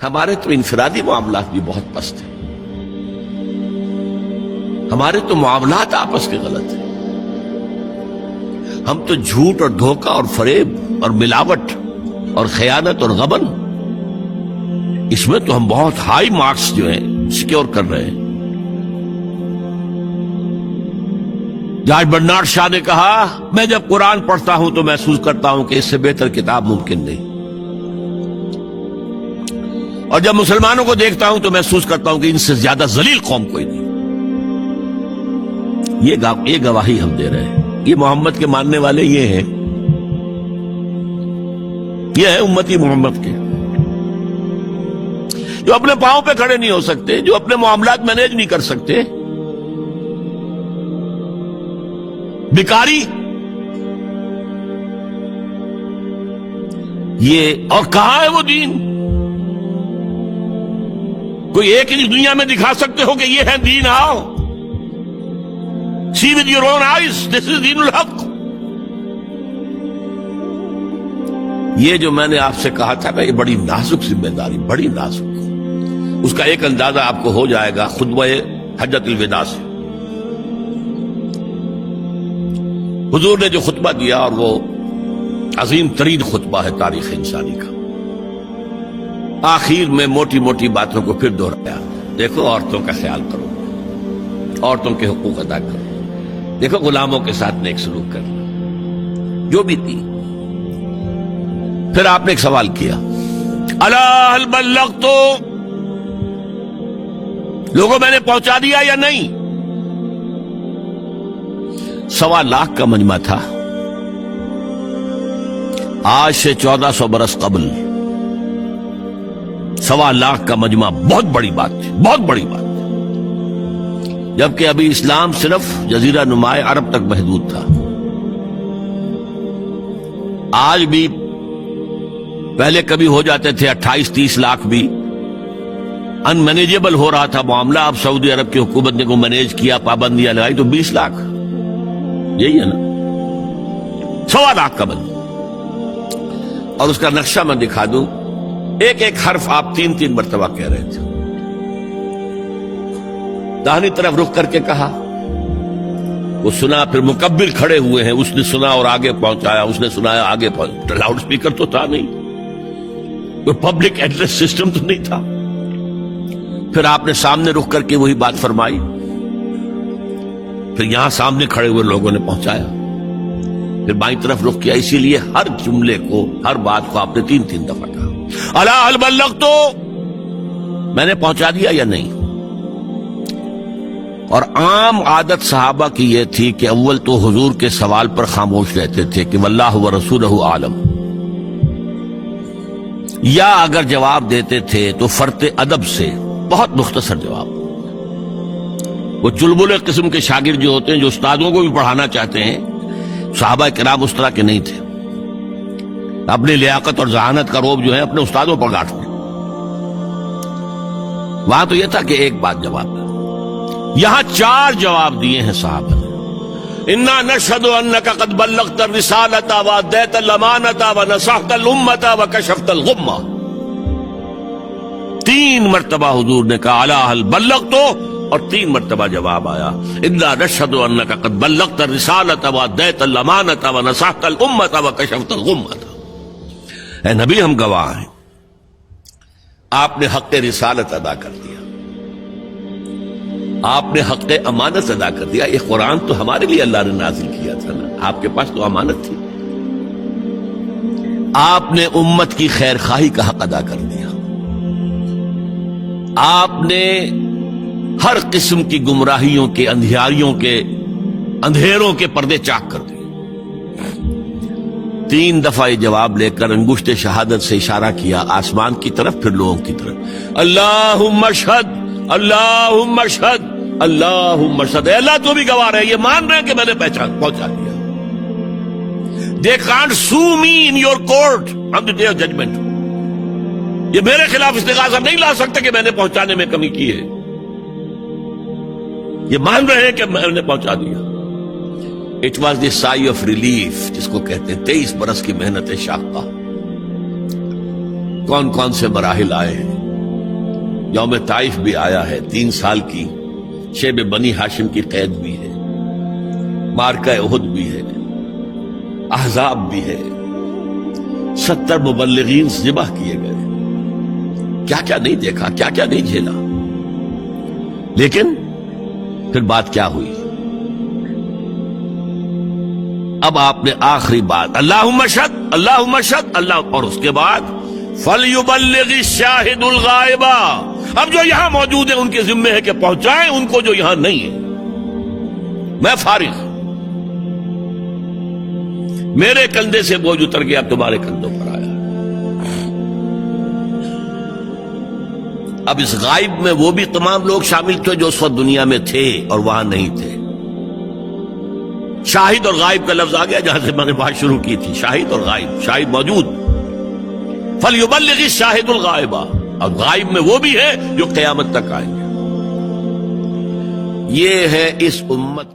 ہمارے تو انفرادی معاملات بھی بہت پست ہیں، ہمارے تو معاملات آپس کے غلط ہیں، ہم تو جھوٹ اور دھوکہ اور فریب اور ملاوٹ اور خیانت اور غبن، اس میں تو ہم بہت ہائی مارکس جو ہیں سیکیور کر رہے ہیں۔ جاج برنارڈ شاہ نے کہا، میں جب قرآن پڑھتا ہوں تو محسوس کرتا ہوں کہ اس سے بہتر کتاب ممکن نہیں، اور جب مسلمانوں کو دیکھتا ہوں تو محسوس کرتا ہوں کہ ان سے زیادہ ذلیل قوم کوئی نہیں۔ یہ گواہی ہم دے رہے ہیں، یہ محمد کے ماننے والے یہ ہیں، یہ ہے امتی محمد کے، جو اپنے پاؤں پہ کھڑے نہیں ہو سکتے، جو اپنے معاملات مینیج نہیں کر سکتے، بیکاری، یہ اور کہاں ہے وہ دین؟ کوئی ایک ہی دنیا میں دکھا سکتے ہو کہ یہ ہے دین؟ آؤ see with your own eyes, this is دین الحق۔ یہ جو میں نے آپ سے کہا تھا نا، یہ بڑی نازک ذمہ داری، بڑی نازک، اس کا ایک اندازہ آپ کو ہو جائے گا خطبہ حجۃ الوداع سے۔ حضور نے جو خطبہ دیا، اور وہ عظیم ترین خطبہ ہے تاریخ انسانی کا، آخر میں موٹی موٹی باتوں کو پھر دہرایا۔ دیکھو، عورتوں کا خیال کرو، عورتوں کے حقوق ادا کرو، دیکھو غلاموں کے ساتھ نیک سلوک کرنا، جو بھی تھی۔ پھر آپ نے ایک سوال کیا، الا هل بلغت، لوگوں میں نے پہنچا دیا یا نہیں؟ 1.25 لاکھ کا مجمع تھا، آج سے 1400 برس قبل 1.25 لاکھ کا مجمع بہت بڑی بات تھی، بہت بڑی بات، جبکہ ابھی اسلام صرف جزیرہ نما عرب تک محدود تھا۔ آج بھی پہلے کبھی ہو جاتے تھے 28-30 لاکھ بھی، ان مینیجیبل ہو رہا تھا معاملہ۔ اب سعودی عرب کی حکومت نے کو مینیج کیا، پابندیاں لگائی تو 20 لاکھ، یہی ہے نا، 1.25 لاکھ کا بن۔ اور اس کا نقشہ میں دکھا دوں، ایک ایک حرف آپ 3 مرتبہ کہہ رہے تھے۔ داہنی طرف رخ کر کے کہا، وہ سنا، پھر مکبر کھڑے ہوئے ہیں، اس نے سنا اور آگے پہنچایا، اس نے سنایا آگے پہنچایا۔ لاؤڈ سپیکر تو تھا نہیں، کوئی پبلک ایڈریس سسٹم تو نہیں تھا۔ پھر آپ نے سامنے رخ کر کے وہی بات فرمائی، پھر یہاں سامنے کھڑے ہوئے لوگوں نے پہنچایا، پھر بائیں طرف رخ کیا۔ اسی لیے ہر جملے کو، ہر بات کو آپ نے 3 دفعہ کہا، الا هل بلغت، میں نے پہنچا دیا یا نہیں؟ اور عام عادت صحابہ کی یہ تھی کہ اول تو حضور کے سوال پر خاموش رہتے تھے کہ واللہ ورسولہ عالم، یا اگر جواب دیتے تھے تو فرط ادب سے بہت مختصر جواب۔ وہ چلبلے قسم کے شاگرد جو ہوتے ہیں، جو استادوں کو بھی پڑھانا چاہتے ہیں، صحابہ کرام اس طرح کے نہیں تھے، اپنی لیاقت اور ذہانت کا روب جو ہے اپنے استادوں پر گاٹتے۔ وہاں تو یہ تھا کہ ایک بات جواب، یہاں 4 جواب دیے ہیں صحابہ نے۔ انا نشهد انك قد بلغت الرسالة واديت الامانة ونصحت الامة وكشفت الغمة۔ 3 مرتبہ حضور نے کہا الا هل بلغت، اور 3 مرتبہ جواب آیا انا نشهد انك قد بلغت الرسالة واديت الامانة ونصحت الامة وكشفت الغمة۔ اے نبی، ہم گواہ ہیں، آپ نے حق رسالت ادا کر دیا، آپ نے حق امانت ادا کر دیا۔ یہ قرآن تو ہمارے لیے اللہ نے نازل کیا تھا نا، آپ کے پاس تو امانت تھی۔ آپ نے امت کی خیر خواہی کا حق ادا کر دیا، آپ نے ہر قسم کی گمراہیوں کے، اندھیاریوں کے، اندھیروں کے پردے چاک کر دیے۔ 3 دفعہ یہ جواب لے کر انگشت شہادت سے اشارہ کیا آسمان کی طرف، پھر لوگوں کی طرف، اللہم اشہد، اللہم اشہد، اللہم اشہد۔ اے اللہ، تو بھی گواہ رہے، یہ مان رہے کہ میں نے پہنچا دیا۔ They can't sue me in your court on the day of judgment۔ یہ میرے خلاف استغاثہ نہیں لا سکتے کہ میں نے پہنچانے میں کمی کی ہے، یہ مان رہے ہیں کہ میں نے پہنچا دیا۔ It was the sigh of relief جس کو کہتے ہیں 23 برس کی محنت شاقہ۔ کون کون سے مراحل آئے ہیں، یوم طائف بھی آیا ہے، 3 سال کی شیب بنی ہاشم کی قید بھی ہے، مارکہ احد بھی ہے، احزاب بھی ہے، 70 مبلغین ذبح کیے گئے، کیا کیا نہیں دیکھا، کیا کیا نہیں جھیلا. لیکن پھر بات کیا ہوئی؟ اب آپ نے آخری بات اللہم اشہد اللہم اشہد اللہ، اور اس کے بعد فَلْيُبَلِّغِ الشَّاهِدُ الْغَائِبَ، اب جو یہاں موجود ہیں ان کے ذمہ ہے کہ پہنچائیں ان کو جو یہاں نہیں ہے. میں فارغ، میرے کندھے سے بوجھ اتر گیا، اب تمہارے کندھوں پر آیا. اب اس غائب میں وہ بھی تمام لوگ شامل تھے جو اس وقت دنیا میں تھے اور وہاں نہیں تھے. شاہد اور غائب کا لفظ آ گیا جہاں سے میں نے بات شروع کی تھی، شاہد اور غائب. شاہد موجود، فَلْيُبَلِّغِ الشَّاهِدُ الْغَائِبَ، اور غائب میں وہ بھی ہے جو قیامت تک آئیں گے. یہ ہے اس امت